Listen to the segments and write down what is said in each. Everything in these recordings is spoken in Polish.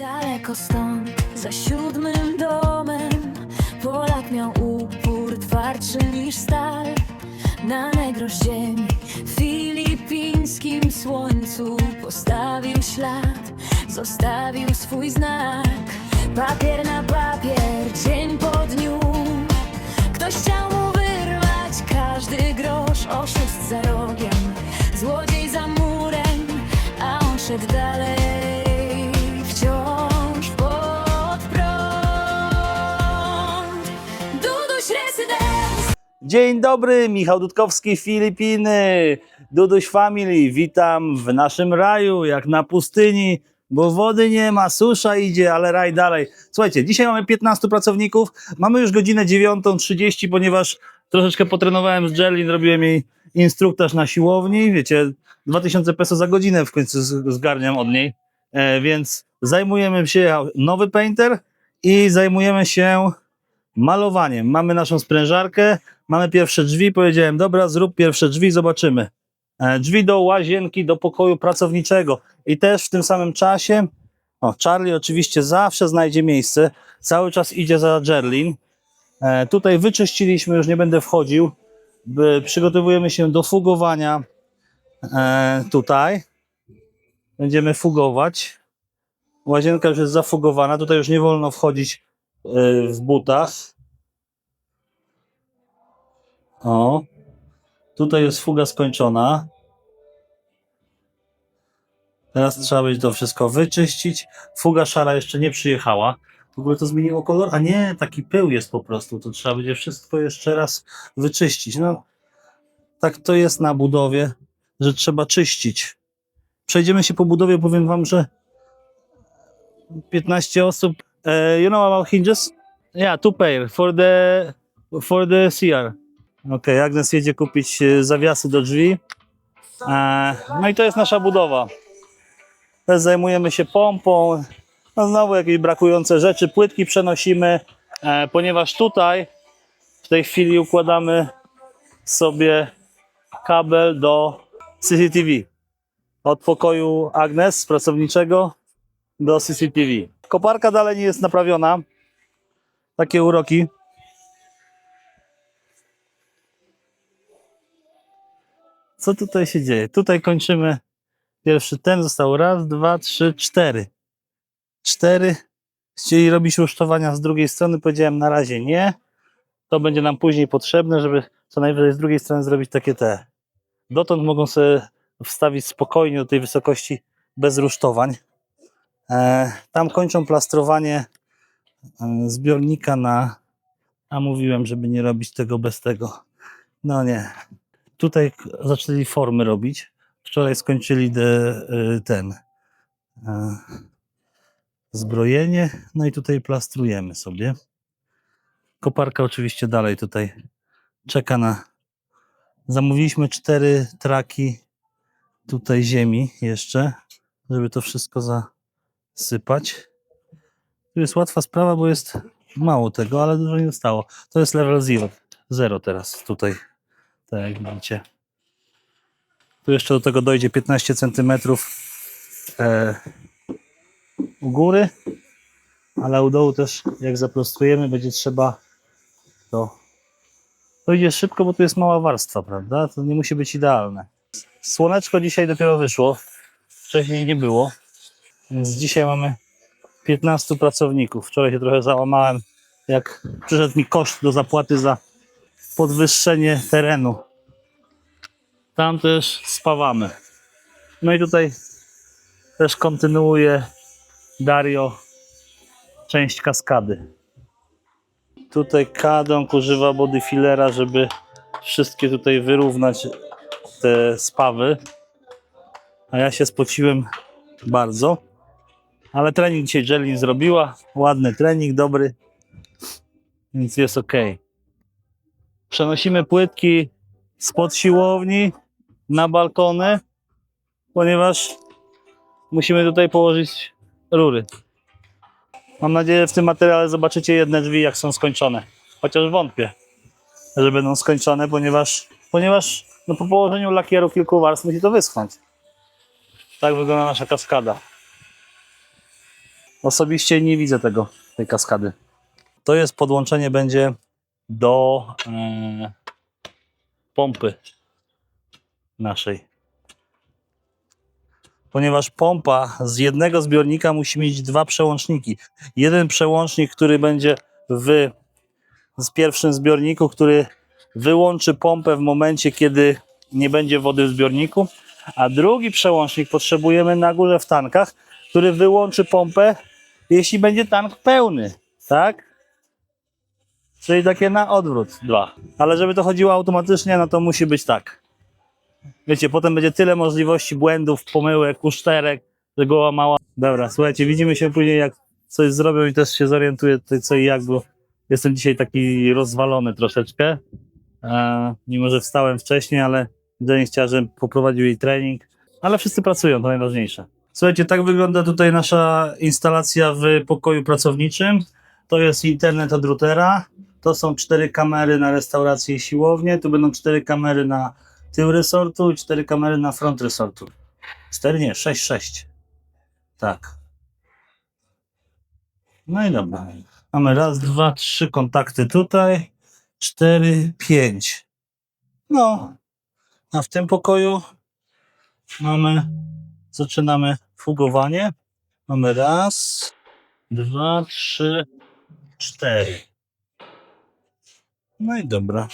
Daleko stąd, za 7 domem, Polak miał upór twardszy niż stal. Na negro ziemi, w filipińskim słońcu postawił ślad, zostawił swój znak. Papier na papier, dzień po dniu, ktoś chciał mu wyrwać każdy grosz. Oszust za rogiem, złodziej za murem, a on szedł dalej, wciąż pod prąd. Duduś Residence. Dzień dobry, Michał Dudkowski, Filipiny, Duduś Family. Witam w naszym raju, jak na pustyni, bo wody nie ma, susza idzie, ale raj dalej. Słuchajcie, dzisiaj mamy 15 pracowników, mamy już godzinę 9:30, ponieważ troszeczkę potrenowałem z Jerlin, robiłem jej instruktaż na siłowni, wiecie, 2000 peso za godzinę w końcu zgarniam od niej, więc zajmujemy się, nowy painter i zajmujemy się malowaniem. Mamy naszą sprężarkę, mamy pierwsze drzwi, powiedziałem, dobra, zrób pierwsze drzwi, zobaczymy. Drzwi do łazienki, do pokoju pracowniczego i też w tym samym czasie, Charlie oczywiście zawsze znajdzie miejsce, cały czas idzie za Jerlin. Tutaj wyczyściliśmy, już nie będę wchodził, przygotowujemy się do fugowania. Tutaj będziemy fugować. Łazienka już jest zafugowana, tutaj już nie wolno wchodzić w butach. O, tutaj jest fuga skończona. Teraz trzeba będzie to wszystko wyczyścić. Fuga szara jeszcze nie przyjechała. W ogóle to zmieniło kolor? A nie, taki pył jest po prostu. To trzeba będzie wszystko jeszcze raz wyczyścić. No, tak to jest na budowie, że trzeba czyścić. Przejdziemy się po budowie, powiem wam, że 15 osób. You know about hinges? Yeah, 2 pair for the CR. Okej, Agnes jedzie kupić zawiasy do drzwi. No i to jest nasza budowa. Teraz zajmujemy się pompą. No znowu jakieś brakujące rzeczy. Płytki przenosimy, ponieważ tutaj w tej chwili układamy sobie kabel do CCTV. Od pokoju Agnes, pracowniczego, do CCTV. Koparka dalej nie jest naprawiona. Takie uroki. Co tutaj się dzieje? Tutaj kończymy pierwszy ten. Został raz, dwa, trzy, cztery. 4. Chcieli robić rusztowania z drugiej strony. Powiedziałem na razie nie. To będzie nam później potrzebne, żeby co najwyżej z drugiej strony zrobić takie te. Dotąd mogą sobie wstawić spokojnie do tej wysokości bez rusztowań. Tam kończą plastrowanie zbiornika na... A mówiłem, żeby nie robić tego bez tego. No nie. Tutaj zaczęli formy robić. Wczoraj skończyli zbrojenie. No i tutaj plastrujemy sobie. Koparka oczywiście dalej tutaj czeka na... Zamówiliśmy 4 traki tutaj ziemi jeszcze, żeby to wszystko zasypać. Tu jest łatwa sprawa, bo jest mało tego, ale dużo nie zostało. To jest level 0 teraz tutaj, tak jak widzicie. Tu jeszcze do tego dojdzie 15 cm u góry, ale u dołu też jak zaprostrujemy będzie trzeba to idzie szybko, bo tu jest mała warstwa, prawda? To nie musi być idealne. Słoneczko dzisiaj dopiero wyszło, wcześniej nie było, więc dzisiaj mamy 15 pracowników. Wczoraj się trochę załamałem, jak przyszedł mi koszt do zapłaty za podwyższenie terenu. Tam też spawamy. No i tutaj też kontynuuje Dario część kaskady. Tutaj Kadong używa bodyfillera, żeby wszystkie tutaj wyrównać te spawy. A ja się spociłem bardzo. Ale trening dzisiaj Jerlin zrobiła. Ładny trening, dobry. Więc jest ok. Przenosimy płytki spod siłowni na balkony, ponieważ musimy tutaj położyć rury. Mam nadzieję, że w tym materiale zobaczycie jedne drzwi, jak są skończone. Chociaż wątpię, że będą skończone, ponieważ no po położeniu lakieru kilku warstw musi to wyschnąć. Tak wygląda nasza kaskada. Osobiście nie widzę tej kaskady. To jest podłączenie będzie do pompy naszej. Ponieważ pompa z jednego zbiornika musi mieć 2 przełączniki. Jeden przełącznik, który będzie z pierwszym zbiorniku, który wyłączy pompę w momencie, kiedy nie będzie wody w zbiorniku, a drugi przełącznik potrzebujemy na górze w tankach, który wyłączy pompę, jeśli będzie tank pełny, tak? Czyli takie na odwrót 2. Ale żeby to chodziło automatycznie, no to musi być tak. Wiecie, potem będzie tyle możliwości błędów, pomyłek, uszterek, że głowa mała. Dobra, słuchajcie, widzimy się później, jak coś zrobią i też się zorientuję tutaj co i jak, bo jestem dzisiaj taki rozwalony troszeczkę. Mimo że wstałem wcześniej, ale Jenny chciała, żebym poprowadził jej trening. Ale wszyscy pracują, to najważniejsze. Słuchajcie, tak wygląda tutaj nasza instalacja w pokoju pracowniczym. To jest internet od routera. To są 4 kamery na restaurację i siłownię. Tu będą 4 kamery na tył resortu i 4 kamery na front resortu. 4 nie, 6. Tak. No i dobra. Mamy 1, 2, 3 kontakty tutaj. 4, 5. No. A w tym pokoju zaczynamy fugowanie. Mamy 1, 2, 3, 4. No i dobra.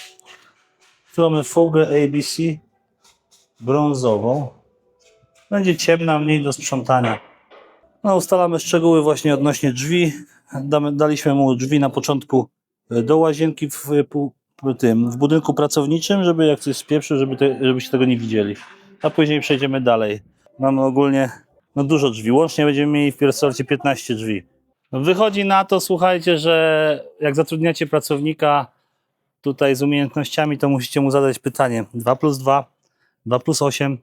Tu mamy fugę ABC brązową. Będzie ciemna, mniej do sprzątania. No, ustalamy szczegóły właśnie odnośnie drzwi. Daliśmy mu drzwi na początku do łazienki w budynku pracowniczym, żeby jak coś spieprzy, żebyście tego nie widzieli. A później przejdziemy dalej. Mamy ogólnie dużo drzwi. Łącznie będziemy mieli w resorcie 15 drzwi. Wychodzi na to, słuchajcie, że jak zatrudniacie pracownika tutaj z umiejętnościami, to musicie mu zadać pytanie 2 plus 2, 2 plus 8,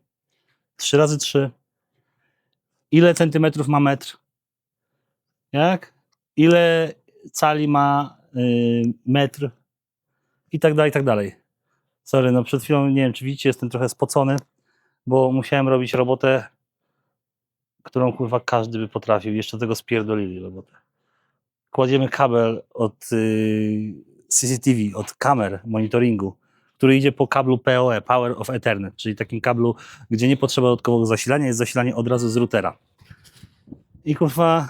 3 razy 3. Ile centymetrów ma metr? Jak? Ile cali ma metr? I tak dalej, i tak dalej. Sorry, no przed chwilą, nie wiem czy widzicie, jestem trochę spocony, bo musiałem robić robotę, którą kurwa każdy by potrafił. Jeszcze tego spierdolili robotę. Kładziemy kabel od CCTV, od kamer monitoringu, który idzie po kablu PoE, Power of Ethernet, czyli takim kablu, gdzie nie potrzeba dodatkowego zasilania, jest zasilanie od razu z routera. I kurwa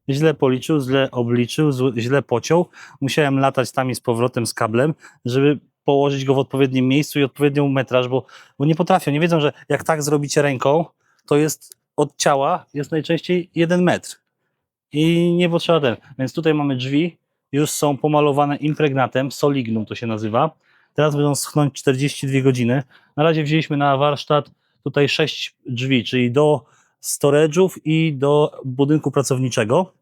źle policzył, źle obliczył, źle pociął. Musiałem latać tam i z powrotem z kablem, żeby położyć go w odpowiednim miejscu i odpowiednią metraż, bo nie potrafią, nie wiedzą, że jak tak zrobicie ręką, to jest od ciała jest najczęściej 1 metr. I nie potrzeba ten. Więc tutaj mamy drzwi, już są pomalowane impregnatem, solignum to się nazywa. Teraz będą schnąć 42 godziny. Na razie wzięliśmy na warsztat tutaj 6 drzwi, czyli do storage'ów i do budynku pracowniczego.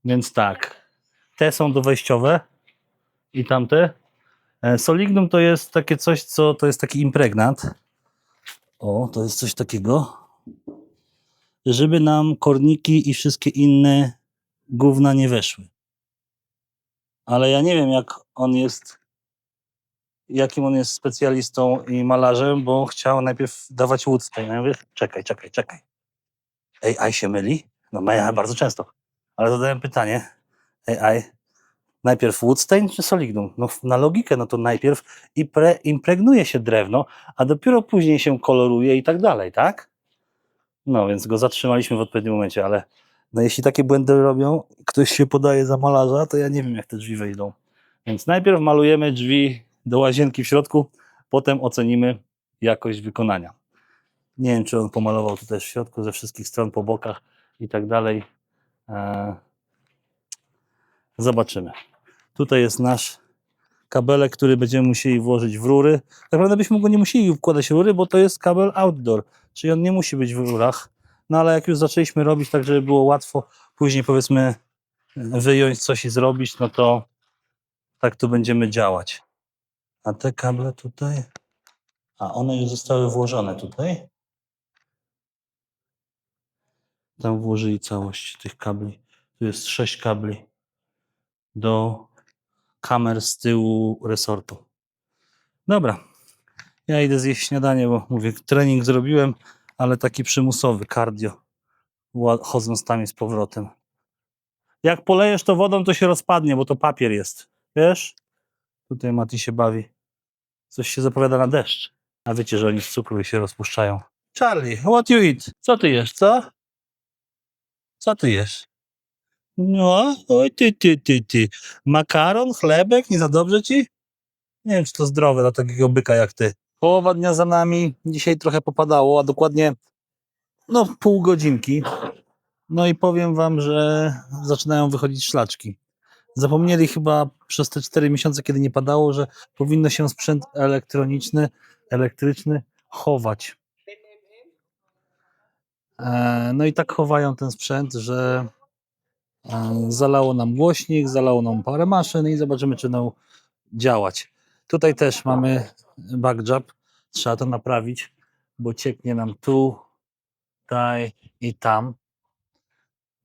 Więc tak, te są dowejściowe i tamte. Solignum to jest takie coś, to jest taki impregnat. O, to jest coś takiego, żeby nam korniki i wszystkie inne gówna nie weszły. Ale ja nie wiem, jakim on jest specjalistą i malarzem, bo chciał najpierw dawać Woodstein. Ja mówię, czekaj. AI się myli? No ja bardzo często. Ale zadałem pytanie, AI, najpierw Woodstein czy Solignum? No na logikę, no to najpierw impregnuje się drewno, a dopiero później się koloruje i tak dalej, tak? No więc go zatrzymaliśmy w odpowiednim momencie, ale no jeśli takie błędy robią, ktoś się podaje za malarza, to ja nie wiem, jak te drzwi wejdą. Więc najpierw malujemy drzwi do łazienki w środku, potem ocenimy jakość wykonania. Nie wiem, czy on pomalował tu też w środku, ze wszystkich stron, po bokach i tak dalej. Zobaczymy. Tutaj jest nasz kabelek, który będziemy musieli włożyć w rury. Tak naprawdę byśmy go nie musieli wkładać w rury, bo to jest kabel outdoor, czyli on nie musi być w rurach. No ale jak już zaczęliśmy robić tak, żeby było łatwo później powiedzmy wyjąć coś i zrobić, no to tak tu będziemy działać. A te kable tutaj, one już zostały włożone tutaj. Tam włożyli całość tych kabli. Tu jest 6 kabli do kamer z tyłu resortu. Dobra, ja idę zjeść śniadanie, bo mówię, trening zrobiłem, ale taki przymusowy, cardio. chodząc tam i z powrotem. Jak polejesz to wodą, to się rozpadnie, bo to papier jest. Wiesz? Tutaj Mati się bawi. Coś się zapowiada na deszcz. A wiecie, że oni z cukru i się rozpuszczają. Charlie, what you eat? Co ty jesz, co? Co ty jesz? No, oj ty. Makaron, chlebek, nie za dobrze ci? Nie wiem, czy to zdrowe dla takiego byka jak ty. Połowa dnia za nami. Dzisiaj trochę popadało, a dokładnie pół godzinki. No i powiem wam, że zaczynają wychodzić szlaczki. Zapomnieli chyba przez te 4 miesiące, kiedy nie padało, że powinno się sprzęt elektryczny chować. No i tak chowają ten sprzęt, że zalało nam głośnik, zalało nam parę maszyn i zobaczymy, czy będą działać. Tutaj też mamy backjab. Trzeba to naprawić, bo cieknie nam tu, tutaj i tam.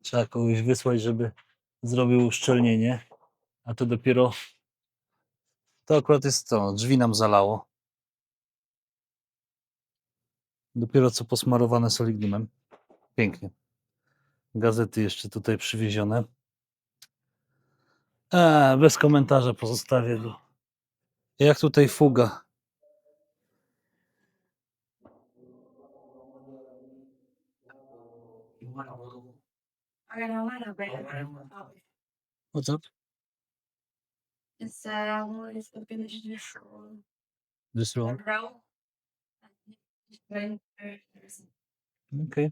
Trzeba kogoś wysłać, żeby zrobił uszczelnienie. A to dopiero to akurat jest to. Drzwi nam zalało. Dopiero co posmarowane solignumem. Pięknie. Gazety jeszcze tutaj przywiezione. Bez komentarza pozostawię go. Jak tutaj fuga. What's up? It's it's gonna just This room. row. Okay.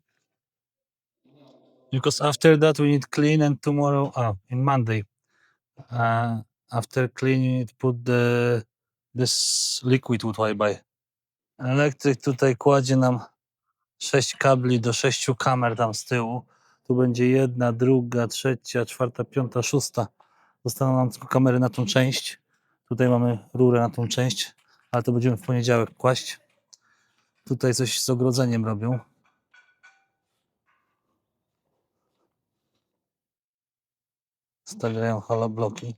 Because after that we need clean and tomorrow, in Monday. After cleaning it, put this liquid what I buy. Elektryk tutaj kładzie nam 6 kabli do 6 kamer tam z tyłu. Tu będzie jedna, druga, trzecia, czwarta, piąta, szósta. Zostaną nam tylko kamery na tą część. Tutaj mamy rurę na tą część, ale to będziemy w poniedziałek kłaść. Tutaj coś z ogrodzeniem robią. Stawiają halobloki.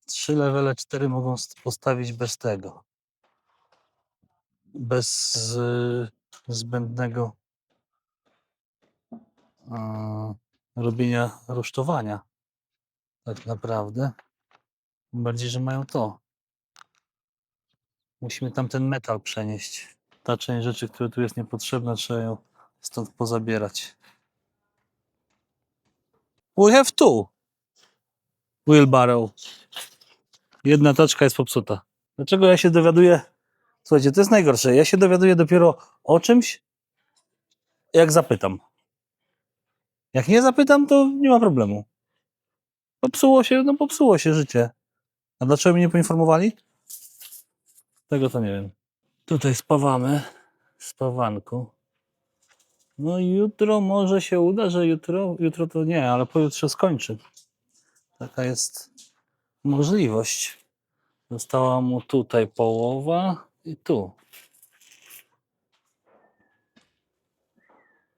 3 levele, 4 mogą postawić bez tego. Bez zbędnego robienia rusztowania. Tak naprawdę. Tym bardziej, że mają to. Musimy tam ten metal przenieść. Ta część rzeczy, która tu jest niepotrzebna, trzeba ją stąd pozabierać. We have two wheelbarrow. Jedna taczka jest popsuta. Dlaczego ja się dowiaduję? Słuchajcie, to jest najgorsze. Ja się dowiaduję dopiero o czymś, jak zapytam. Jak nie zapytam, to nie ma problemu. Popsuło się życie. A dlaczego mnie nie poinformowali? Tego to nie wiem. Tutaj spawamy. Spawanku. No i jutro może się uda, że jutro to nie, ale pojutrze skończy. Taka jest możliwość. Została mu tutaj połowa i tu.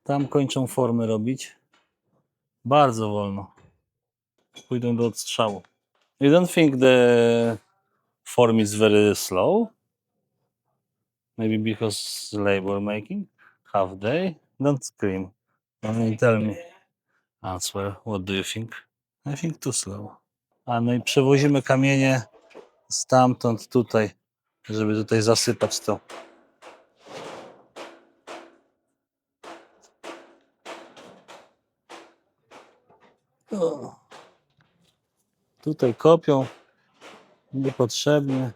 Tam kończą formy robić. Bardzo wolno. Pójdą do odstrzału. You don't think the form is very slow? Maybe because labor making? Half day? Don't scream. Only tell me. Answer. What do you think? I think too slow. No i przewozimy kamienie stamtąd tutaj, żeby tutaj zasypać to. Tutaj kopią niepotrzebnie.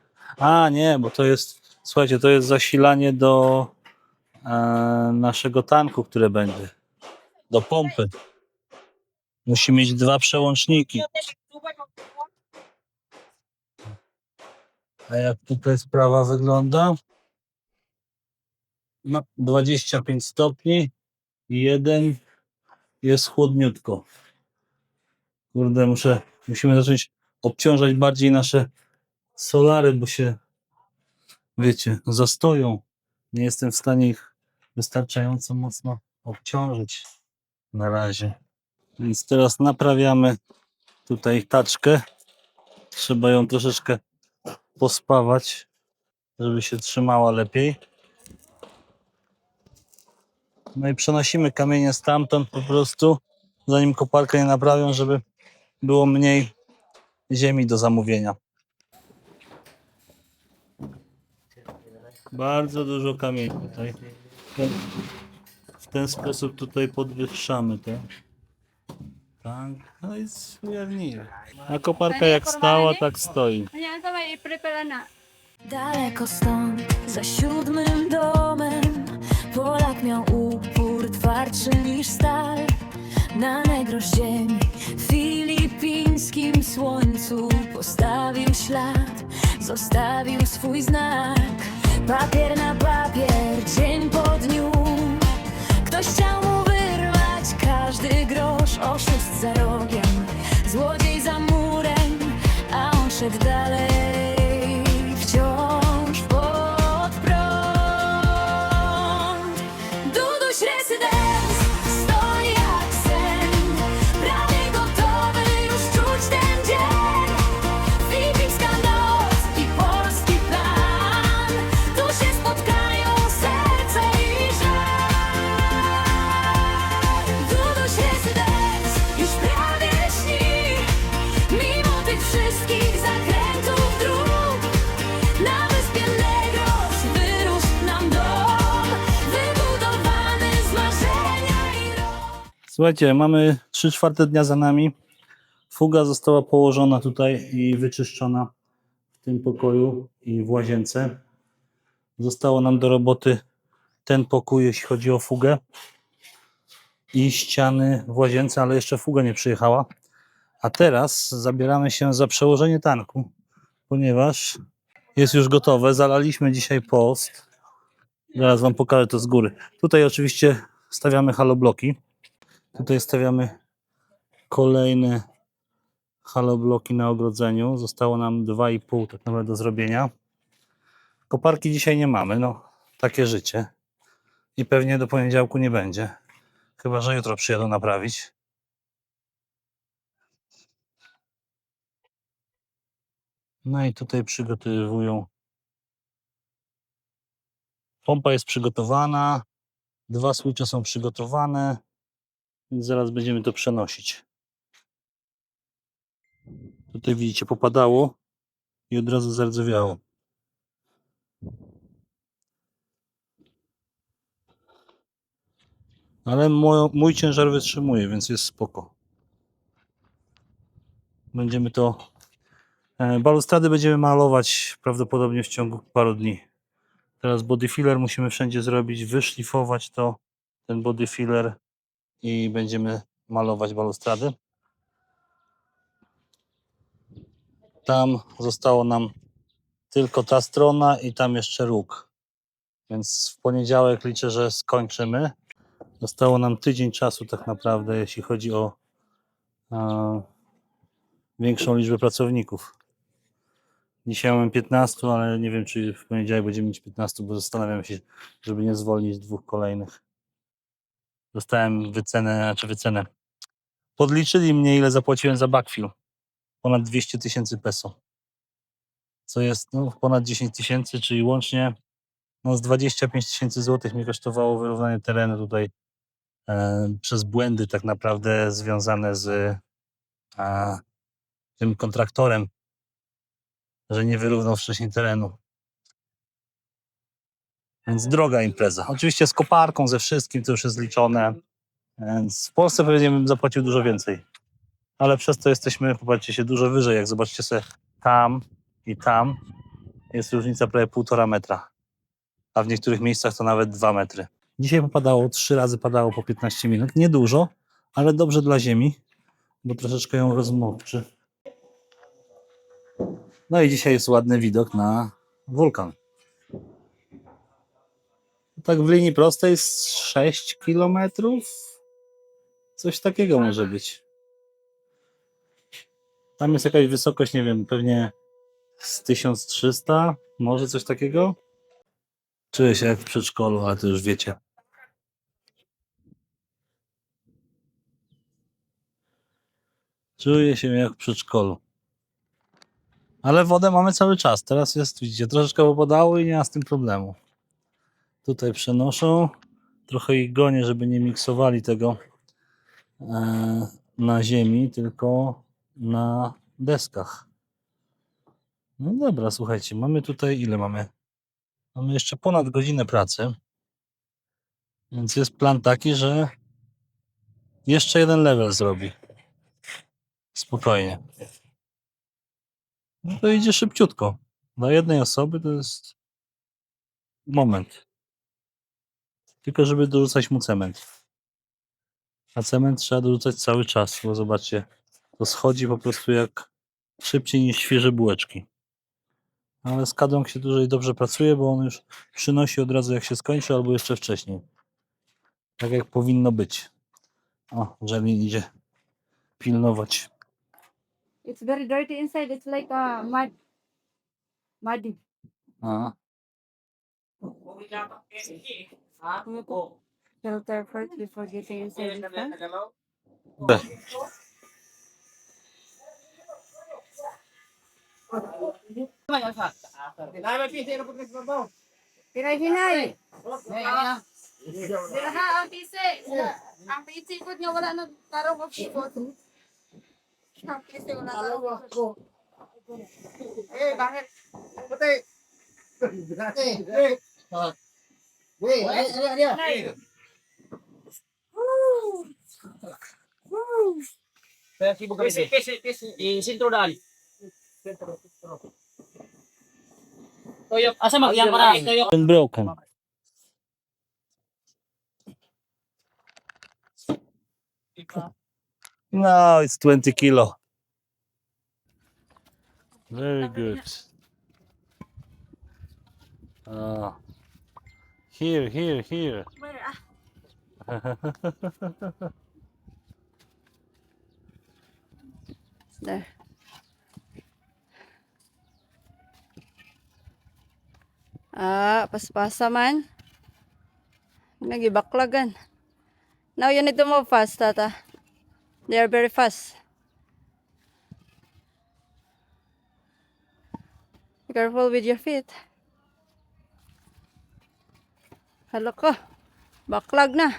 Nie, bo to jest, słuchajcie, to jest zasilanie do naszego tanku, które będzie. Do pompy. Musi mieć 2 przełączniki. A jak tutaj sprawa wygląda? 25 stopni i jeden jest chłodniutko. Kurde, musimy zacząć obciążać bardziej nasze solary, bo się, wiecie, zastoją. Nie jestem w stanie ich wystarczająco mocno obciążyć na razie. Więc teraz naprawiamy tutaj taczkę. Trzeba ją troszeczkę pospawać, żeby się trzymała lepiej. No i przenosimy kamienie stamtąd po prostu, zanim koparkę nie naprawią, żeby było mniej ziemi do zamówienia. Bardzo dużo kamieni tutaj. W ten sposób tutaj podwyższamy to. Tak, no i ujawniły. A koparka jak stała, tak stoi. Ayan, sa may prepare na. Daleko stąd, za 7 domem, Polak miał upór twardszy niż stal. Na negrość ziemi, w filipińskim słońcu postawił ślad, zostawił swój znak. Papier na papier, dzień po dniu, ktoś chciał mu wyrwać każdy grosz. Oszust za rogiem, złodziej za murem, a on szedł dalej, wciąż pod prąd. Duduś rezydent stoi jak sen, prawie gotowy już czuć ten dzień. Filipińska noc i polski plan, tu się spotkają serce i żal. Duduś rezydent już prawie śni, mimo tych wszystkich zakrętów dróg. Na wyspie Negros wyrósł nam dom, wybudowany z marzenia i rąk. Słuchajcie, mamy 3/4 dnia za nami. Fuga została położona tutaj i wyczyszczona w tym pokoju i w łazience. Zostało nam do roboty ten pokój, jeśli chodzi o fugę, i ściany w łazience, ale jeszcze fuga nie przyjechała. A teraz zabieramy się za przełożenie tanku, ponieważ jest już gotowe. Zalaliśmy dzisiaj post. Zaraz wam pokażę to z góry. Tutaj oczywiście stawiamy halobloki. Tutaj stawiamy kolejne halobloki na ogrodzeniu. Zostało nam 2,5 tak naprawdę do zrobienia. Koparki dzisiaj nie mamy, no takie życie. I pewnie do poniedziałku nie będzie. Chyba że jutro przyjadą naprawić. No i tutaj przygotowują. Pompa jest przygotowana. 2 switche są przygotowane. Więc zaraz będziemy to przenosić. Tutaj widzicie, popadało i od razu zardzewiało. Ale mój ciężar wytrzymuje, więc jest spoko. Będziemy to... Balustrady będziemy malować prawdopodobnie w ciągu paru dni. Teraz body filler musimy wszędzie zrobić, wyszlifować to, ten body filler, i będziemy malować balustrady. Tam zostało nam tylko ta strona i tam jeszcze róg. Więc w poniedziałek liczę, że skończymy. Zostało nam tydzień czasu tak naprawdę, jeśli chodzi o większą liczbę pracowników. Dzisiaj mamy 15, ale nie wiem, czy w poniedziałek będziemy mieć 15, bo zastanawiam się, żeby nie zwolnić 2 kolejnych. Dostałem wycenę. Podliczyli mnie, ile zapłaciłem za backfill. Ponad 200 000 peso. Co jest ponad 10 000, czyli łącznie z 25 000 złotych mi kosztowało wyrównanie terenu tutaj przez błędy tak naprawdę związane z tym kontraktorem, że nie wyrównał wcześniej terenu. Więc droga impreza. Oczywiście z koparką, ze wszystkim, to już jest zliczone. Więc w Polsce pewnie bym zapłacił dużo więcej. Ale przez to jesteśmy, popatrzcie się, dużo wyżej. Jak zobaczycie sobie tam i tam, jest różnica prawie 1,5 metra. A w niektórych miejscach to nawet 2 metry. Dzisiaj popadało, 3 razy padało po 15 minut. Niedużo, ale dobrze dla ziemi, bo troszeczkę ją rozmokczy. No i dzisiaj jest ładny widok na wulkan. Tak w linii prostej z 6 km. Coś takiego może być. Tam jest jakaś wysokość, nie wiem, pewnie z 1300, może coś takiego. Czuję się jak w przedszkolu, ale to już wiecie. Czuję się jak w przedszkolu. Ale wodę mamy cały czas. Teraz jest, widzicie, troszeczkę popadało i nie ma z tym problemu. Tutaj przenoszą. trochę ich gonię, żeby nie miksowali tego na ziemi, tylko na deskach. No dobra, słuchajcie, mamy tutaj, ile mamy? Mamy jeszcze ponad godzinę pracy, więc jest plan taki, że jeszcze jeden level zrobi. Spokojnie. No to idzie szybciutko. Dla jednej osoby to jest moment. Tylko żeby dorzucać mu cement. A cement trzeba dorzucać cały czas, bo zobaczcie, to schodzi po prostu jak szybciej niż świeże bułeczki. Ale z kadłą się dłużej dobrze pracuje, bo on już przynosi od razu jak się skończy, albo jeszcze wcześniej. Tak jak powinno być. O, Żelin idzie pilnować. It's very dirty inside. It's like muddy. A, Filter first before getting inside the fan. B. Hinay. Dira ang pisi. Ang pisi ko niya wala na tarong ko sipot. Ang pisi wala na. Eh, bakit? Puti. Sintro dali. Toyok. Asa magyang para? Toyok. Been broken. No, it's 20 kilo. Very good. Here. There. Paspasa man. Nagibaklagan. Now you need to move fast, Tata. They are very fast. Be careful with your feet. Halo ko. Baklag na.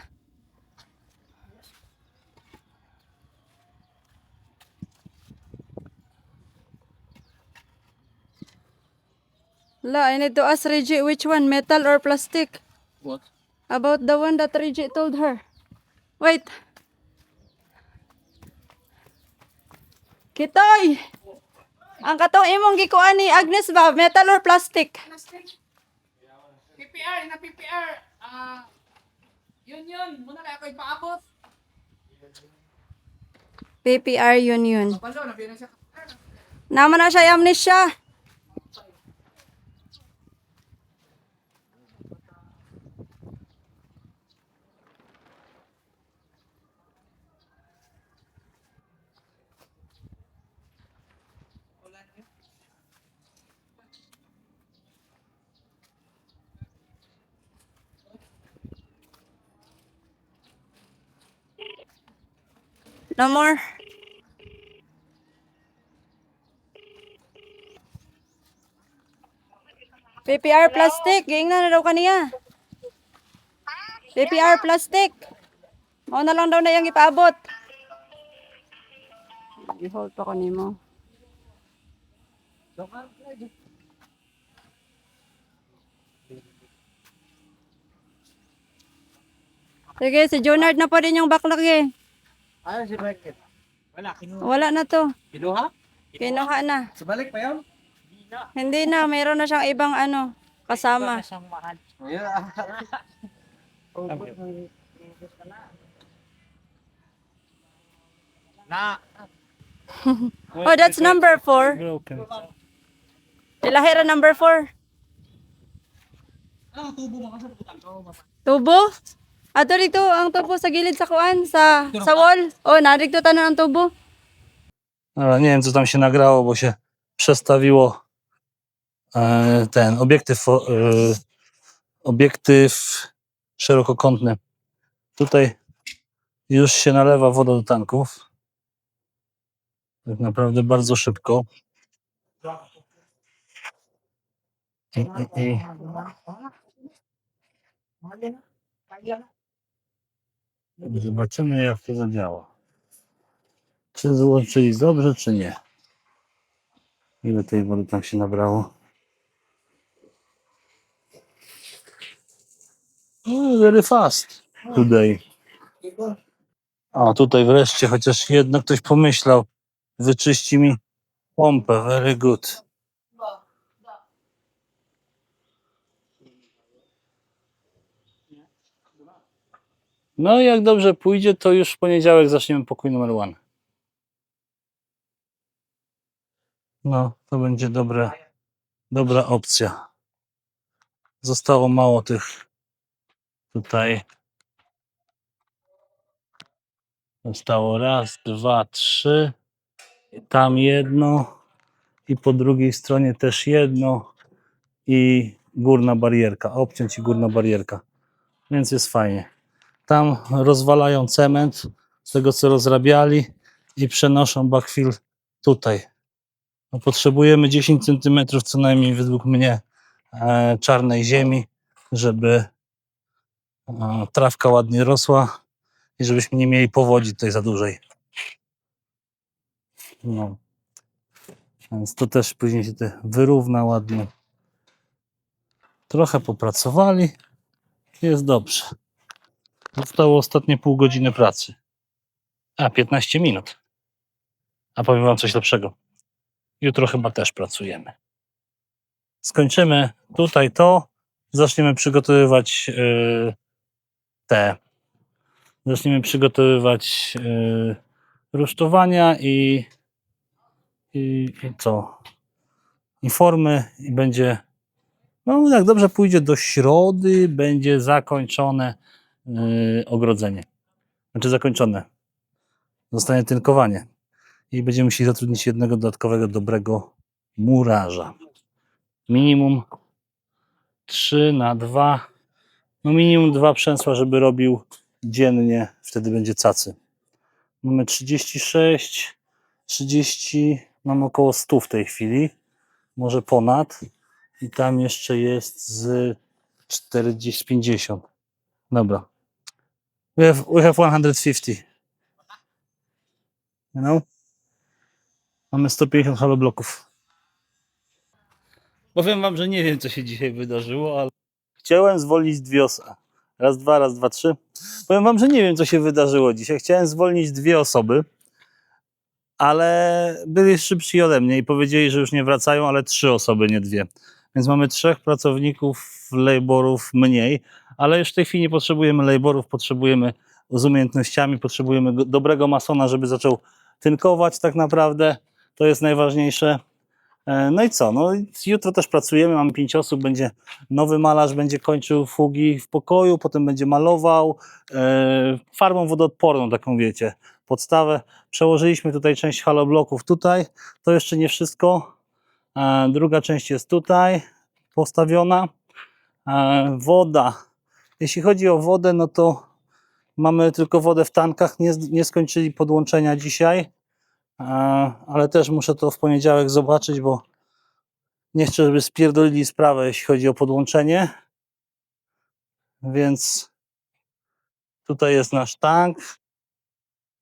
I need to ask Reggie which one, metal or plastic? What? About the one that Reggie told her. Wait. Kitoy! Ang katong imong gikuan ni Agnes ba, metal or plastic? PPR, na PPR. Yun. Muna kaya ako ipaabot. PPR Union. Palo, nabiyan siya. Naman na siya amnesia. No more. PPR plastic. Giingnan na daw kaniya. PPR plastic. Mao na lang daw na yung ipaabot. I-hold pa ko nimo. Sige, si Junard na po din yung backlog eh. Ano si Beckett? Wala, Wala na to. Kinuha? Kinuha na. Sabalik pa yun? Hindi na, mayroon na siyang ibang ano, kasama. Yeah. Na. Oh, that's number 4. Broken. Ilahira number 4. Ano tubo mo kasi putang ko. Tubo? Ato dito ang tubo sa gilid sa kuan sa wall. Oh, narigto tanan ang tubo. Dobra, nie wiem, co tam się nagrało, bo się przestawiło ten obiektyw szerokokątny. Tutaj już się nalewa woda do tanków. Tak naprawdę bardzo szybko. I Zobaczymy, jak to zadziała. Czy złączyli dobrze, czy nie. Ile tej wody tam się nabrało? No, very fast today. A tutaj wreszcie chociaż jedno ktoś pomyślał. Wyczyści mi pompę. Very good. No i jak dobrze pójdzie, to już w poniedziałek zaczniemy pokój numer 1. No, to będzie dobra opcja. Zostało mało tych tutaj. Zostało raz, dwa, trzy. Tam jedno. I po drugiej stronie też jedno. I górna barierka. Obciąć i górna barierka. Więc jest fajnie. Tam rozwalają cement z tego, co rozrabiali i przenoszą backfill tutaj. No, potrzebujemy 10 cm co najmniej według mnie czarnej ziemi, żeby trawka ładnie rosła i żebyśmy nie mieli powodzi tutaj za dużej. No. Więc to też później się te wyrówna ładnie. Trochę popracowali. Jest dobrze. Zostało ostatnie pół godziny pracy. 15 minut. A powiem wam coś lepszego. Jutro chyba też pracujemy. Skończymy tutaj to. Zaczniemy przygotowywać Zaczniemy przygotowywać rusztowania i co? I formy i będzie, no jak dobrze pójdzie, do środy będzie zakończone ogrodzenie. Znaczy zakończone. Zostanie tynkowanie. I będziemy musieli zatrudnić jednego dodatkowego dobrego murarza. Minimum 3x2. No minimum 2 przęsła, żeby robił dziennie. Wtedy będzie cacy. Mamy 36, 30, mam około 100 w tej chwili. Może ponad. I tam jeszcze jest z 40, 50. Dobra. We have 150. You know? Mamy 150 halobloków. Powiem wam, że nie wiem, co się dzisiaj wydarzyło, ale chciałem zwolnić 2 osoby. Raz, dwa, 3. Powiem wam, że nie wiem, co się wydarzyło dzisiaj. Chciałem zwolnić 2 osoby, ale byli szybsi ode mnie i powiedzieli, że już nie wracają, ale 3 osoby, nie 2. Więc mamy 3 pracowników, laborów mniej, ale już w tej chwili nie potrzebujemy laborów, potrzebujemy z umiejętnościami, potrzebujemy dobrego masona, żeby zaczął tynkować tak naprawdę. To jest najważniejsze. No i co? No, jutro też pracujemy, mamy 5 osób, będzie nowy malarz, będzie kończył fugi w pokoju, potem będzie malował farbą wodoodporną, taką wiecie, podstawę. Przełożyliśmy tutaj część halobloków tutaj, to jeszcze nie wszystko. Druga część jest tutaj postawiona. Woda. Jeśli chodzi o wodę, no to mamy tylko wodę w tankach, nie skończyli podłączenia dzisiaj. Ale też muszę to w poniedziałek zobaczyć, bo nie chcę, żeby spierdolili sprawę, jeśli chodzi o podłączenie. Więc tutaj jest nasz tank,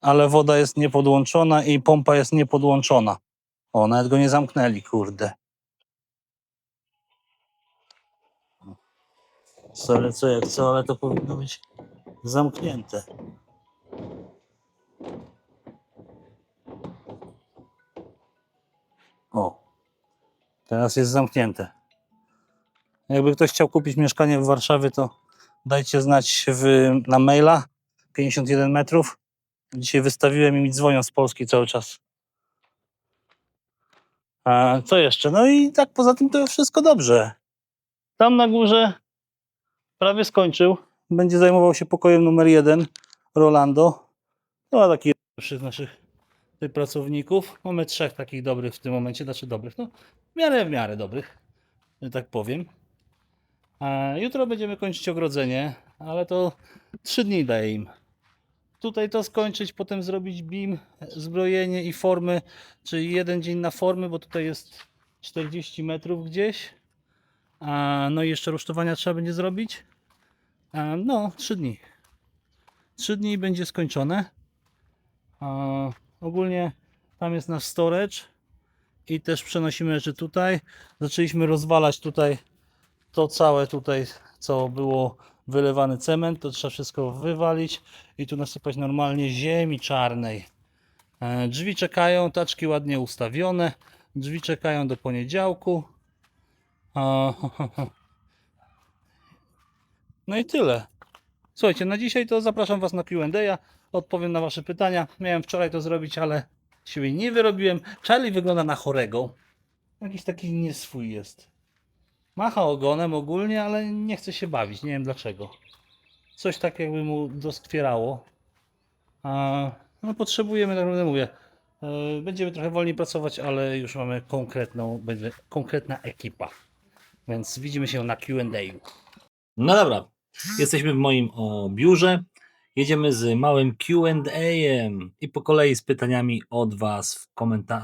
ale woda jest niepodłączona i pompa jest niepodłączona. O, nawet go nie zamknęli, kurde. Ale co jak co, ale to powinno być zamknięte. O, teraz jest zamknięte. Jakby ktoś chciał kupić mieszkanie w Warszawie, to dajcie znać na maila. 51 metrów. Dzisiaj wystawiłem i mi dzwonią z Polski cały czas. A co jeszcze? No i tak poza tym to wszystko dobrze. Tam na górze prawie skończył. Będzie zajmował się pokojem numer 1 Rolando. No a taki pierwszy z naszych pracowników. Mamy 3 takich dobrych w tym momencie, znaczy dobrych, no w miarę dobrych, że tak powiem. A jutro będziemy kończyć ogrodzenie, ale to 3 dni daję im. Tutaj to skończyć, potem zrobić BIM, zbrojenie i formy, czyli 1 dzień na formy, bo tutaj jest 40 metrów gdzieś. No i jeszcze rusztowania trzeba będzie zrobić. No, 3 dni. 3 dni i będzie skończone. Ogólnie tam jest nasz storage i też przenosimy rzeczy tutaj. Zaczęliśmy rozwalać tutaj to całe tutaj, co było wylewany cement, to trzeba wszystko wywalić i tu nasypać normalnie ziemi czarnej. Drzwi czekają, taczki ładnie ustawione. Drzwi czekają do poniedziałku. No i tyle. Słuchajcie, na dzisiaj to zapraszam Was na Q&A. Odpowiem na Wasze pytania. Miałem wczoraj to zrobić, ale siebie nie wyrobiłem. Charlie wygląda na chorego. Jakiś taki nieswój jest. Macha ogonem ogólnie, ale nie chce się bawić. Nie wiem dlaczego. Coś tak jakby mu doskwierało. No potrzebujemy, tak naprawdę mówię. Będziemy trochę wolniej pracować, ale już mamy będzie konkretna ekipa. Więc widzimy się na Q&A. No dobra, jesteśmy w moim biurze. Jedziemy z małym Q&A-em i po kolei z pytaniami od Was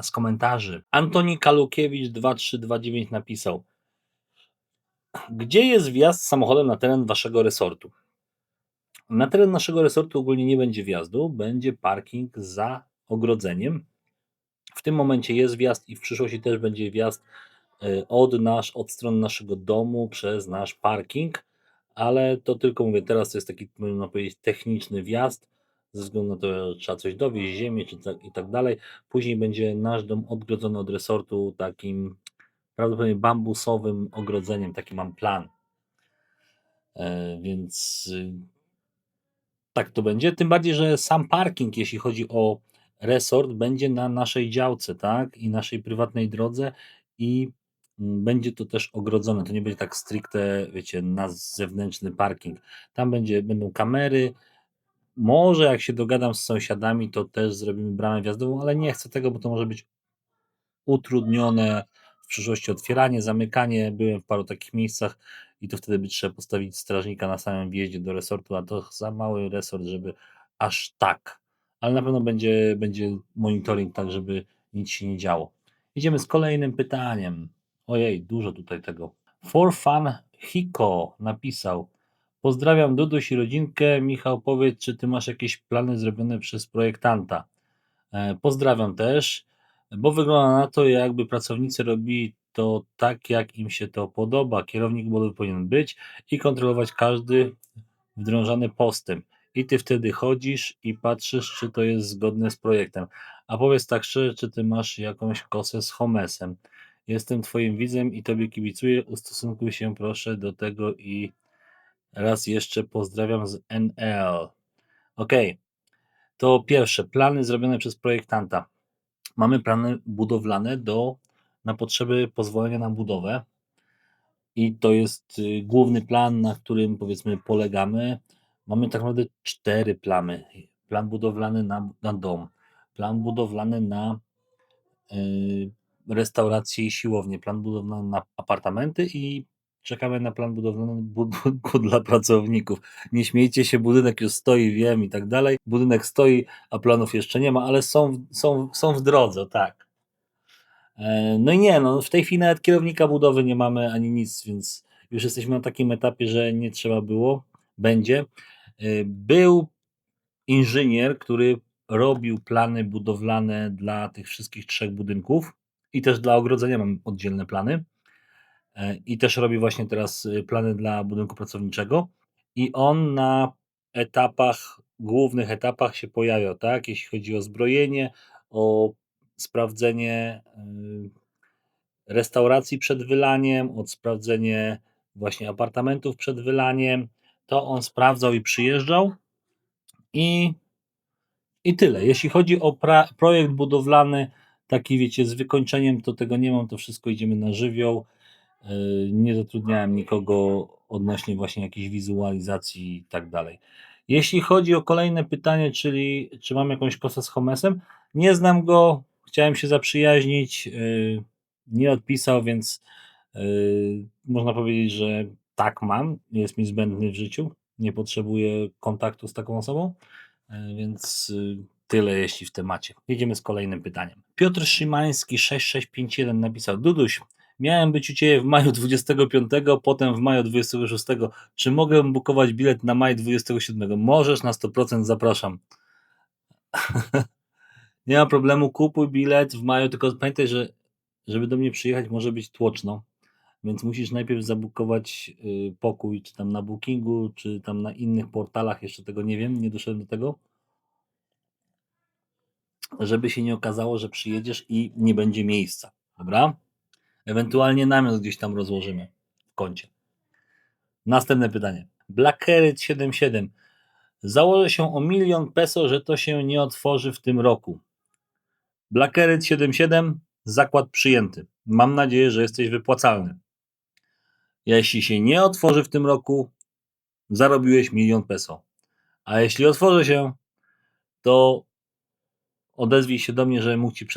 z komentarzy. Antoni Kalukiewicz 2329 napisał: gdzie jest wjazd samochodem na teren Waszego resortu? Na teren naszego resortu ogólnie nie będzie wjazdu, będzie parking za ogrodzeniem. W tym momencie jest wjazd i w przyszłości też będzie wjazd od strony naszego domu przez nasz parking, ale to tylko mówię, teraz to jest taki, można powiedzieć, techniczny wjazd, ze względu na to, że trzeba coś dowieźć, ziemię i tak dalej. Później będzie nasz dom odgrodzony od resortu takim prawdopodobnie bambusowym ogrodzeniem, taki mam plan. Więc tak to będzie, tym bardziej, że sam parking, jeśli chodzi o resort, będzie na naszej działce, tak, i naszej prywatnej drodze i będzie to też ogrodzone, to nie będzie tak stricte, wiecie, na zewnętrzny parking. Tam będą kamery, może jak się dogadam z sąsiadami, to też zrobimy bramę wjazdową, ale nie chcę tego, bo to może być utrudnione w przyszłości otwieranie, zamykanie. Byłem w paru takich miejscach i to wtedy by trzeba postawić strażnika na samym wjeździe do resortu, a to za mały resort, żeby aż tak. Ale na pewno będzie monitoring, tak żeby nic się nie działo. Idziemy z kolejnym pytaniem. Ojej, dużo tutaj tego. For Fun Hiko napisał: pozdrawiam Duduś i rodzinkę. Michał, powiedz, czy ty masz jakieś plany zrobione przez projektanta? Pozdrawiam też, bo wygląda na to, jakby pracownicy robili to tak, jak im się to podoba. Kierownik budowy powinien być i kontrolować każdy wdrążany postęp. I ty wtedy chodzisz i patrzysz, czy to jest zgodne z projektem. A powiedz tak szczerze, czy ty masz jakąś kosę z Homesem? Jestem twoim widzem i tobie kibicuję. Ustosunkuj się proszę do tego i raz jeszcze pozdrawiam z NL. Okej. To pierwsze, plany zrobione przez projektanta. Mamy plany budowlane na potrzeby pozwolenia na budowę i to jest główny plan, na którym powiedzmy polegamy. Mamy tak naprawdę 4 plany. Plan budowlany na dom, plan budowlany na restaurację i siłownię, plan budowlany na apartamenty i czekamy na plan budowlany budynku dla pracowników. Nie śmiejcie się, budynek już stoi, wiem i tak dalej. Budynek stoi, a planów jeszcze nie ma, ale są w drodze, tak. No i nie, no w tej chwili nawet kierownika budowy nie mamy ani nic, więc już jesteśmy na takim etapie, że nie trzeba było, będzie. Był inżynier, który robił plany budowlane dla tych wszystkich 3 budynków i też dla ogrodzenia mam oddzielne plany. I też robi właśnie teraz plany dla budynku pracowniczego i on na głównych etapach się pojawiał, tak? Jeśli chodzi o zbrojenie, o sprawdzenie restauracji przed wylaniem, o sprawdzenie właśnie apartamentów przed wylaniem, to on sprawdzał i przyjeżdżał i tyle. Jeśli chodzi o projekt budowlany, taki wiecie, z wykończeniem, to tego nie mam, to wszystko idziemy na żywioł. Nie zatrudniałem nikogo odnośnie właśnie jakiejś wizualizacji i tak dalej. Jeśli chodzi o kolejne pytanie, czyli czy mam jakąś kosę z Homesem, nie znam go, chciałem się zaprzyjaźnić, nie odpisał, więc można powiedzieć, że tak mam, jest mi zbędny w życiu, nie potrzebuję kontaktu z taką osobą, więc tyle jeśli w temacie. Jedziemy z kolejnym pytaniem. Piotr Szymański 6651 napisał: Duduś, Miałem być u Ciebie w maju 25, potem w maju 26. Czy mogę bukować bilet na maj 27? Możesz na 100%, zapraszam. Nie ma problemu, kupuj bilet w maju, tylko pamiętaj, że żeby do mnie przyjechać może być tłoczno, więc musisz najpierw zabukować pokój, czy tam na Bookingu, czy tam na innych portalach, jeszcze tego nie wiem, nie doszedłem do tego, żeby się nie okazało, że przyjedziesz i nie będzie miejsca, dobra? Ewentualnie namiot gdzieś tam rozłożymy w kącie. Następne pytanie. Blackhead 77. Założę się o 1 000 000 peso, że to się nie otworzy w tym roku. Blackhead 77. Zakład przyjęty. Mam nadzieję, że jesteś wypłacalny. Jeśli się nie otworzy w tym roku, zarobiłeś 1 000 000 peso. A jeśli otworzy się, to odezwij się do mnie, żebym mógł Ci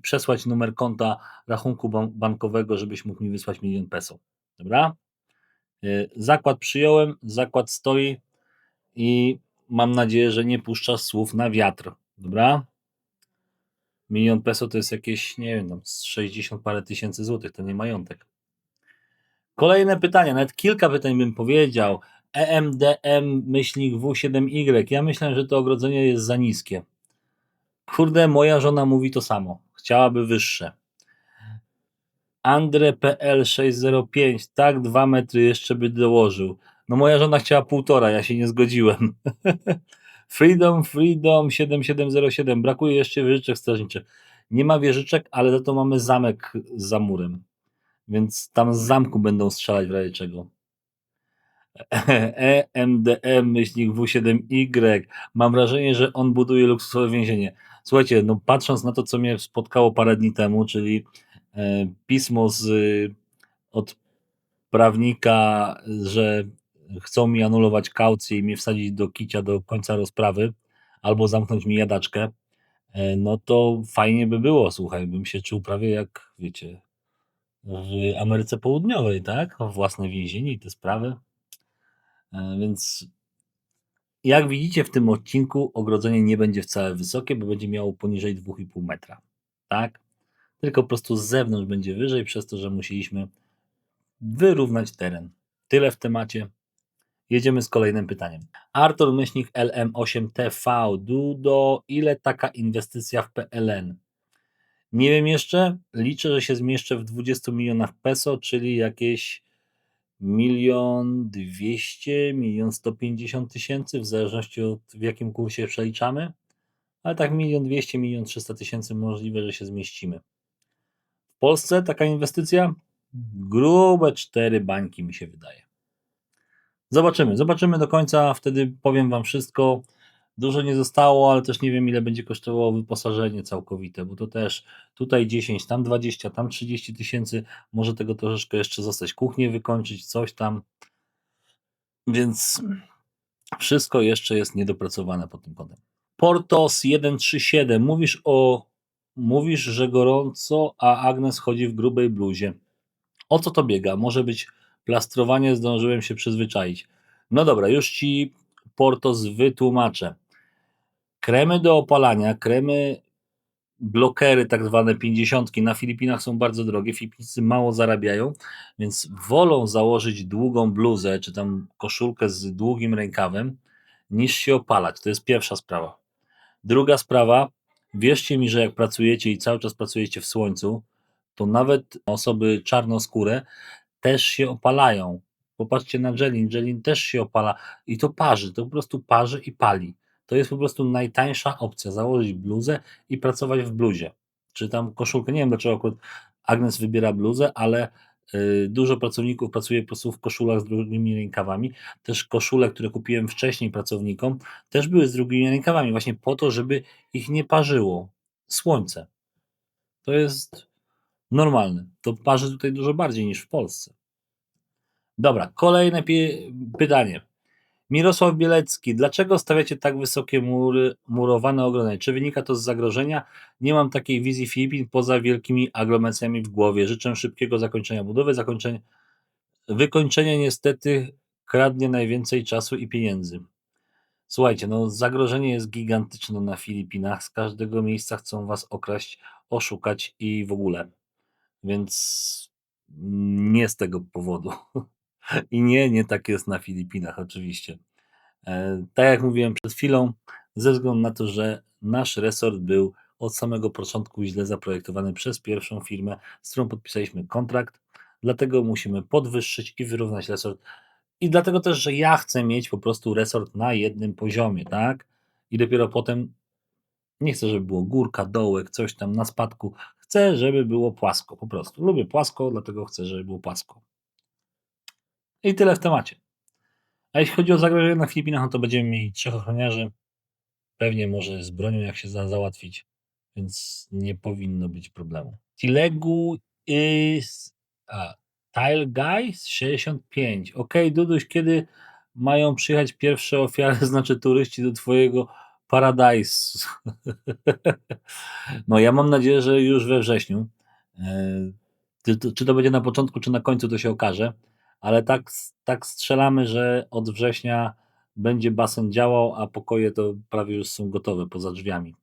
przesłać numer konta rachunku bankowego, żebyś mógł mi wysłać 1 000 000 peso. Dobra? Zakład przyjąłem, zakład stoi i mam nadzieję, że nie puszczasz słów na wiatr. Dobra? 1 000 000 peso to jest jakieś, nie wiem, tam 60 parę tysięcy złotych, to nie majątek. Kolejne pytania, nawet kilka pytań bym powiedział. EMDM-W7Y. Ja myślę, że to ogrodzenie jest za niskie. Kurde, moja żona mówi to samo. Chciałaby wyższe. Andre.pl 605. Tak, 2 metry jeszcze by dołożył. No moja żona chciała 1,5, ja się nie zgodziłem. Freedom 7707. Brakuje jeszcze wieżyczek strażniczych. Nie ma wieżyczek, ale za to mamy zamek za murem. Więc tam z zamku będą strzelać w razie czego. EMDM-W7Y. Mam wrażenie, że on buduje luksusowe więzienie. Słuchajcie, no patrząc na to, co mnie spotkało parę dni temu, czyli pismo od prawnika, że chcą mi anulować kaucję i mnie wsadzić do kicia do końca rozprawy, albo zamknąć mi jadaczkę, no to fajnie by było, słuchaj, bym się czuł prawie jak, wiecie, w Ameryce Południowej, tak? Własne więzienie i te sprawy. Więc jak widzicie w tym odcinku, ogrodzenie nie będzie wcale wysokie, bo będzie miało poniżej 2,5 metra, tak? Tylko po prostu z zewnątrz będzie wyżej, przez to, że musieliśmy wyrównać teren. Tyle w temacie. Jedziemy z kolejnym pytaniem. Artur Myślnik LM8TV. Dudo, ile taka inwestycja w PLN? Nie wiem jeszcze. Liczę, że się zmieszczę w 20 milionach peso, czyli jakieś 1 200 000, 1 150 000, w zależności od w jakim kursie przeliczamy. Ale tak 1 200 000, 1 300 000 możliwe, że się zmieścimy. W Polsce taka inwestycja? Grube 4 bańki mi się wydaje. Zobaczymy do końca, wtedy powiem Wam wszystko. Dużo nie zostało, ale też nie wiem, ile będzie kosztowało wyposażenie całkowite, bo to też tutaj 10, tam 20, tam 30 000, może tego troszeczkę jeszcze zostać, kuchnię wykończyć, coś tam, więc wszystko jeszcze jest niedopracowane pod tym kątem. Portos 137, mówisz, że gorąco, a Agnes chodzi w grubej bluzie. O co to biega? Może być plastrowanie, zdążyłem się przyzwyczaić. No dobra, już Ci Portos wytłumaczę. Kremy do opalania, kremy blokery tak zwane 50 na Filipinach są bardzo drogie, Filipińczycy mało zarabiają, więc wolą założyć długą bluzę czy tam koszulkę z długim rękawem niż się opalać. To jest pierwsza sprawa. Druga sprawa, wierzcie mi, że jak pracujecie i cały czas pracujecie w słońcu, to nawet osoby czarnoskóre też się opalają. Popatrzcie na Jelin. Jelin też się opala i to parzy, to po prostu parzy i pali. To jest po prostu najtańsza opcja, założyć bluzę i pracować w bluzie. Czy tam koszulkę, nie wiem dlaczego akurat Agnes wybiera bluzę, ale dużo pracowników pracuje po prostu w koszulach z długimi rękawami. Też koszule, które kupiłem wcześniej pracownikom, też były z długimi rękawami, właśnie po to, żeby ich nie parzyło słońce. To jest normalne. To parzy tutaj dużo bardziej niż w Polsce. Dobra, kolejne pytanie. Mirosław Bielecki. Dlaczego stawiacie tak wysokie murowane ogrodzenie? Czy wynika to z zagrożenia? Nie mam takiej wizji Filipin poza wielkimi aglomeracjami w głowie. Życzę szybkiego zakończenia budowy. Wykończenie niestety kradnie najwięcej czasu i pieniędzy. Słuchajcie, no zagrożenie jest gigantyczne na Filipinach. Z każdego miejsca chcą Was okraść, oszukać i w ogóle. więc nie z tego powodu. I nie tak jest na Filipinach oczywiście. Tak jak mówiłem przed chwilą, ze względu na to, że nasz resort był od samego początku źle zaprojektowany przez pierwszą firmę, z którą podpisaliśmy kontrakt, dlatego musimy podwyższyć i wyrównać resort. I dlatego też, że ja chcę mieć po prostu resort na jednym poziomie, tak? I dopiero potem nie chcę, żeby było górka, dołek, coś tam na spadku. Chcę, żeby było płasko po prostu. Lubię płasko, dlatego chcę, żeby było płasko. I tyle w temacie. A jeśli chodzi o zagrożenie na Filipinach, no to będziemy mieli 3 ochroniarzy. Pewnie może z bronią jak się załatwić, więc nie powinno być problemu. Tilegu is... Tile Guy 65. Okej, Duduś, kiedy mają przyjechać pierwsze ofiary, znaczy turyści do twojego paradise? No ja mam nadzieję, że już we wrześniu. Czy to będzie na początku, czy na końcu, to się okaże, ale tak strzelamy, że od września będzie basen działał, a pokoje to prawie już są gotowe poza drzwiami.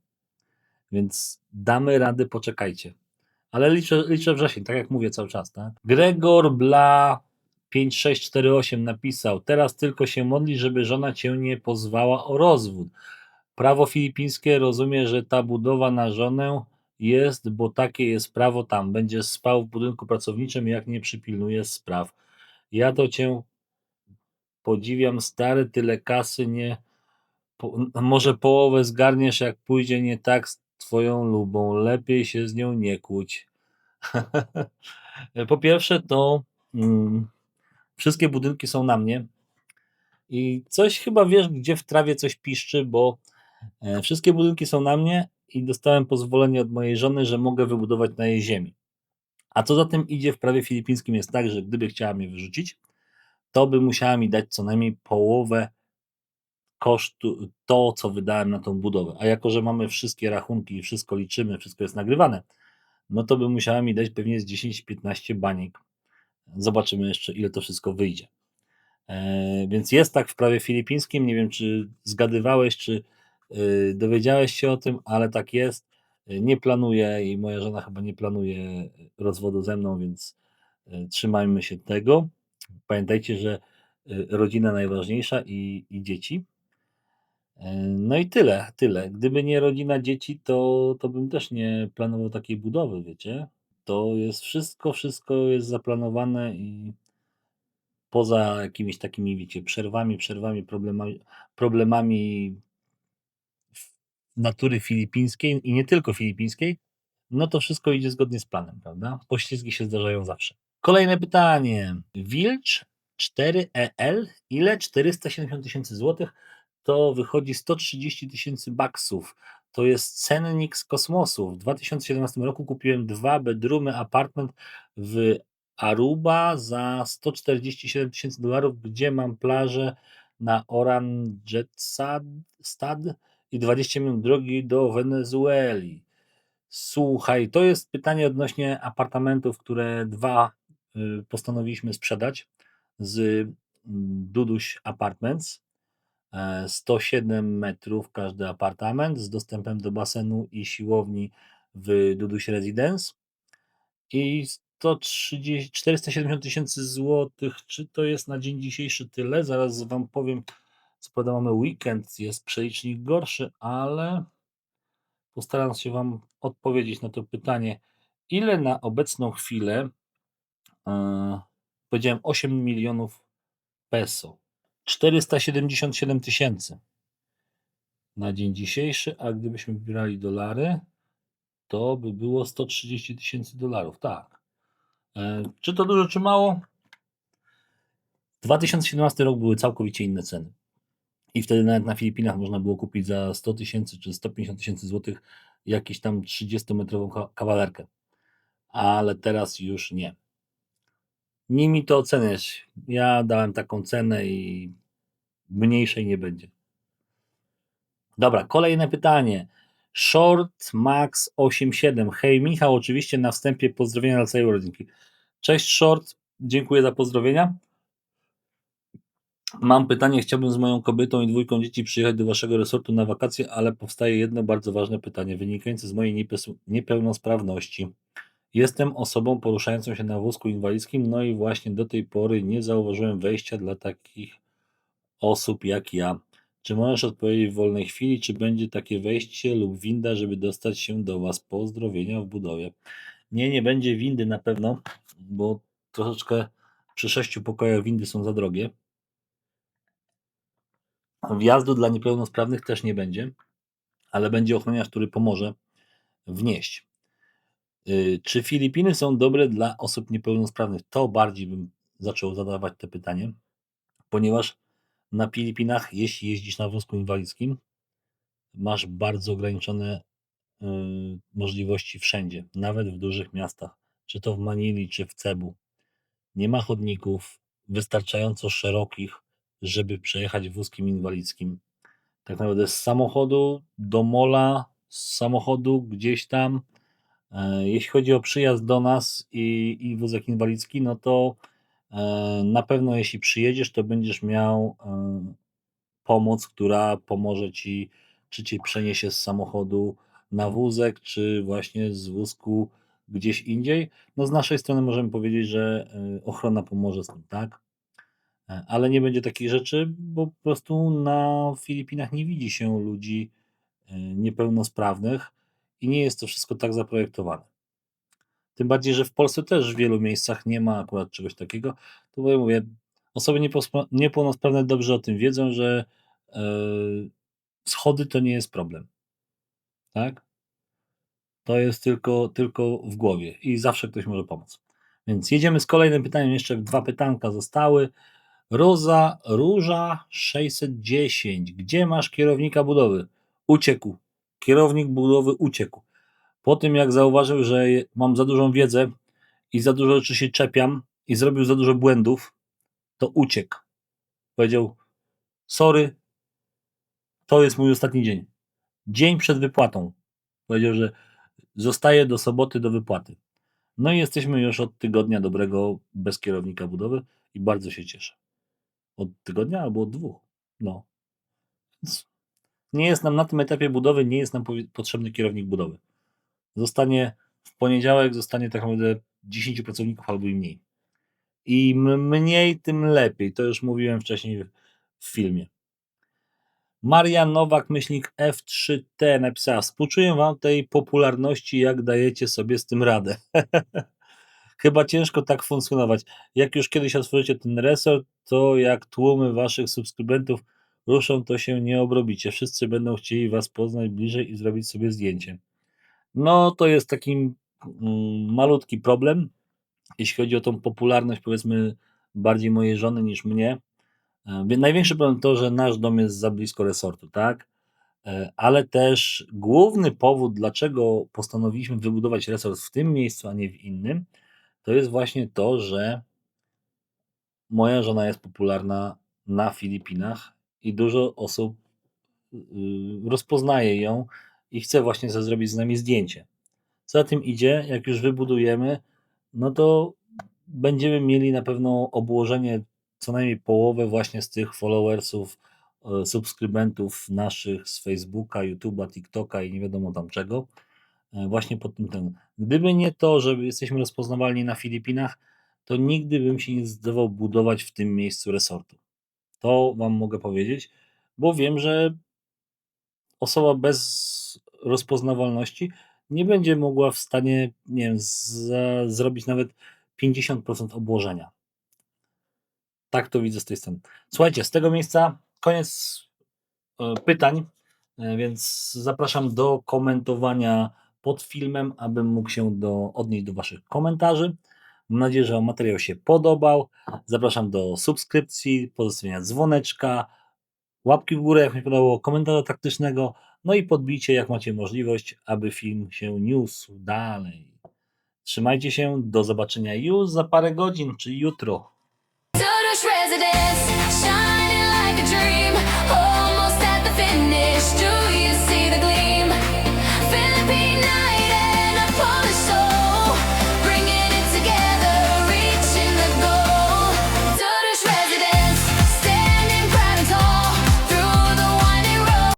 Więc damy radę, poczekajcie. Ale liczę wrzesień, tak jak mówię cały czas, tak? Gregor Bla 5648 napisał: teraz tylko się modli, żeby żona cię nie pozwała o rozwód. Prawo filipińskie rozumie, że ta budowa na żonę jest, bo takie jest prawo tam. Będziesz spał w budynku pracowniczym, jak nie przypilnuje spraw. Ja to cię podziwiam, stary, tyle kasy nie... może połowę zgarniesz, jak pójdzie nie tak z twoją lubą. Lepiej się z nią nie kłóć. Po pierwsze to wszystkie budynki są na mnie i coś chyba wiesz, gdzie w trawie coś piszczy, bo wszystkie budynki są na mnie i dostałem pozwolenie od mojej żony, że mogę wybudować na jej ziemi. A co za tym idzie, w prawie filipińskim jest tak, że gdyby chciała mnie wyrzucić, to by musiała mi dać co najmniej połowę kosztu, to co wydałem na tą budowę. A jako, że mamy wszystkie rachunki i wszystko liczymy, wszystko jest nagrywane, no to by musiała mi dać pewnie z 10-15 baniek. Zobaczymy jeszcze, ile to wszystko wyjdzie. Więc jest tak w prawie filipińskim, nie wiem, czy zgadywałeś, czy dowiedziałeś się o tym, ale tak jest. Nie planuję i moja żona chyba nie planuje rozwodu ze mną, więc trzymajmy się tego. Pamiętajcie, że rodzina najważniejsza i dzieci. No i tyle. Gdyby nie rodzina, dzieci, to bym też nie planował takiej budowy, wiecie. To jest wszystko jest zaplanowane i poza jakimiś takimi, wiecie, przerwami, problemami natury filipińskiej i nie tylko filipińskiej, no to wszystko idzie zgodnie z planem, prawda? Poślizgi się zdarzają zawsze. Kolejne pytanie. Wilcz 4EL, ile? 470 tysięcy złotych, to wychodzi 130 tysięcy baksów. To jest cennik z kosmosu. W 2017 roku kupiłem 2 bedroomy apartment w Aruba za 147 tysięcy dolarów, gdzie mam plażę na Oranjestad i 20 minut drogi do Wenezueli. Słuchaj, to jest pytanie odnośnie apartamentów, które 2 postanowiliśmy sprzedać z Duduś Apartments. 107 metrów każdy apartament z dostępem do basenu i siłowni w Duduś Residence i 470 tysięcy złotych. Czy to jest na dzień dzisiejszy tyle? Zaraz wam powiem. Co prawda mamy weekend, jest przelicznik gorszy, ale postaram się wam odpowiedzieć na to pytanie. Ile na obecną chwilę, powiedziałem 8 milionów peso, 477 tysięcy na dzień dzisiejszy, a gdybyśmy wybierali dolary, to by było 130 tysięcy dolarów. Tak. Czy to dużo, czy mało? 2017 rok były całkowicie inne ceny. I wtedy nawet na Filipinach można było kupić za 100 tysięcy czy 150 tysięcy złotych jakąś tam 30-metrową kawalerkę. Ale teraz już nie. Nie mi to oceniać. Ja dałem taką cenę i mniejszej nie będzie. Dobra, kolejne pytanie. Short Max 87. Hej Michał, oczywiście na wstępie pozdrowienia dla całej rodzinki. Cześć Short, dziękuję za pozdrowienia. Mam pytanie, chciałbym z moją kobietą i 2 dzieci przyjechać do waszego resortu na wakacje, ale powstaje jedno bardzo ważne pytanie wynikające z mojej niepełnosprawności. Jestem osobą poruszającą się na wózku inwalidzkim, no i właśnie do tej pory nie zauważyłem wejścia dla takich osób jak ja. Czy możesz odpowiedzieć w wolnej chwili, czy będzie takie wejście lub winda, żeby dostać się do Was? Pozdrowienia w budowie. Nie, nie będzie windy na pewno, bo troszeczkę przy 6 pokojach windy są za drogie. Wjazdu dla niepełnosprawnych też nie będzie, ale będzie ochroniarz, który pomoże wnieść. Czy Filipiny są dobre dla osób niepełnosprawnych? To bardziej bym zaczął zadawać te pytanie, ponieważ na Filipinach, jeśli jeździsz na wózku inwalidzkim, masz bardzo ograniczone możliwości wszędzie, nawet w dużych miastach, czy to w Manili, czy w Cebu. Nie ma chodników wystarczająco szerokich, żeby przejechać wózkiem inwalidzkim. Tak naprawdę z samochodu do mola, z samochodu gdzieś tam. Jeśli chodzi o przyjazd do nas i wózek inwalidzki, no to na pewno jeśli przyjedziesz, to będziesz miał pomoc, która pomoże Ci, czy Cię przeniesie z samochodu na wózek, czy właśnie z wózku gdzieś indziej. No z naszej strony możemy powiedzieć, że ochrona pomoże z tym, tak? Ale nie będzie takich rzeczy, bo po prostu na Filipinach nie widzi się ludzi niepełnosprawnych i nie jest to wszystko tak zaprojektowane. Tym bardziej, że w Polsce też w wielu miejscach nie ma akurat czegoś takiego. To bo ja mówię, osoby niepełnosprawne dobrze o tym wiedzą, że schody to nie jest problem. Tak? To jest tylko w głowie i zawsze ktoś może pomóc. Więc jedziemy z kolejnym pytaniem. Jeszcze 2 pytanka zostały. Róża 610. Gdzie masz kierownika budowy? Uciekł. Kierownik budowy uciekł. Po tym jak zauważył, że mam za dużą wiedzę i za dużo rzeczy się czepiam i zrobił za dużo błędów, to uciekł. Powiedział: sorry, to jest mój ostatni dzień. Dzień przed wypłatą. Powiedział, że zostaje do soboty do wypłaty. No i jesteśmy już od tygodnia dobrego bez kierownika budowy i bardzo się cieszę. Od tygodnia albo od 2. No. Więc nie jest nam na tym etapie budowy, nie jest nam potrzebny kierownik budowy. W poniedziałek zostanie tak naprawdę 10 pracowników albo i mniej. Im mniej, tym lepiej. To już mówiłem wcześniej w filmie. Maria Nowak, myślnik F3T napisała: współczuję Wam tej popularności, jak dajecie sobie z tym radę. Chyba ciężko tak funkcjonować. Jak już kiedyś otworzycie ten resort, to jak tłumy Waszych subskrybentów ruszą, to się nie obrobicie. Wszyscy będą chcieli Was poznać bliżej i zrobić sobie zdjęcie. No to jest taki malutki problem, jeśli chodzi o tą popularność, powiedzmy, bardziej mojej żony niż mnie. Największy problem to, że nasz dom jest za blisko resortu, tak? Ale też główny powód, dlaczego postanowiliśmy wybudować resort w tym miejscu, a nie w innym, to jest właśnie to, że moja żona jest popularna na Filipinach i dużo osób rozpoznaje ją i chce właśnie zrobić z nami zdjęcie. Co za tym idzie, jak już wybudujemy, no to będziemy mieli na pewno obłożenie co najmniej połowę właśnie z tych followersów, subskrybentów naszych z Facebooka, YouTube'a, TikToka i nie wiadomo tam czego, właśnie pod tym temat. Gdyby nie to, że jesteśmy rozpoznawalni na Filipinach, to nigdy bym się nie zdecydował budować w tym miejscu resortu. To Wam mogę powiedzieć, bo wiem, że osoba bez rozpoznawalności nie będzie mogła w stanie, nie wiem, zrobić nawet 50% obłożenia. Tak to widzę z tej strony. Słuchajcie, z tego miejsca koniec pytań, więc zapraszam do komentowania pod filmem, abym mógł się odnieść do Waszych komentarzy. Mam nadzieję, że materiał się podobał. Zapraszam do subskrypcji, pozostawienia dzwoneczka, łapki w górę, jak mi podobało, komentarza taktycznego, no i podbijcie, jak macie możliwość, aby film się niósł dalej. Trzymajcie się, do zobaczenia już za parę godzin, czy jutro. Tourist residence.